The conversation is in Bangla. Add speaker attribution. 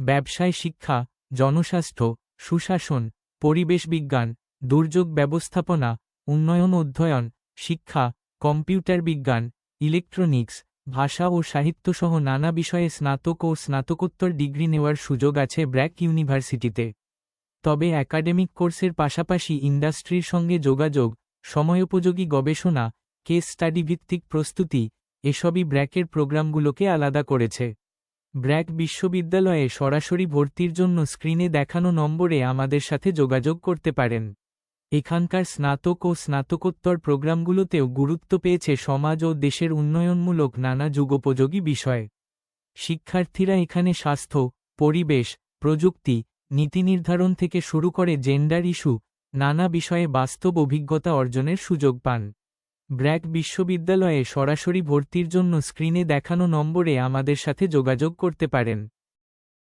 Speaker 1: ব্যবসায় শিক্ষা, জনস্বাস্থ্য, সুশাসন, পরিবেশ বিজ্ঞান, দুর্যোগ ব্যবস্থাপনা, উন্নয়ন অধ্যয়ন, শিক্ষা, কম্পিউটার বিজ্ঞান, ইলেকট্রনিক্স, ভাষা ও সাহিত্যসহ নানা বিষয়ে স্নাতক ও স্নাতকোত্তর ডিগ্রি নেওয়ার সুযোগ আছে ব্র্যাক ইউনিভার্সিটিতে। তবে একাডেমিক কোর্সের পাশাপাশি ইন্ডাস্ট্রির সঙ্গে যোগাযোগ, সময়োপযোগী গবেষণা, কেস স্টাডি ভিত্তিক প্রস্তুতি এসবই ব্র্যাকের প্রোগ্রামগুলোকে আলাদা করেছে। ব্র্যাক বিশ্ববিদ্যালয়ে সরাসরি ভর্তির জন্য স্ক্রিনে দেখানো নম্বরে আমাদের সাথে যোগাযোগ করতে পারেন। এখানকার স্নাতক ও স্নাতকোত্তর প্রোগ্রামগুলোতেও গুরুত্ব পেয়েছে সমাজ ও দেশের উন্নয়নমূলক নানা যুগোপযোগী বিষয়। শিক্ষার্থীরা এখানে স্বাস্থ্য, পরিবেশ, প্রযুক্তি, নীতি নির্ধারণ থেকে শুরু করে জেন্ডার ইস্যু নানা বিষয়ে বাস্তব অভিজ্ঞতা অর্জনের সুযোগ পান। ব্র্যাক বিশ্ববিদ্যালয়ে সরাসরি ভর্তির জন্য স্ক্রিনে দেখানো নম্বরে আমাদের সাথে যোগাযোগ করতে পারেন।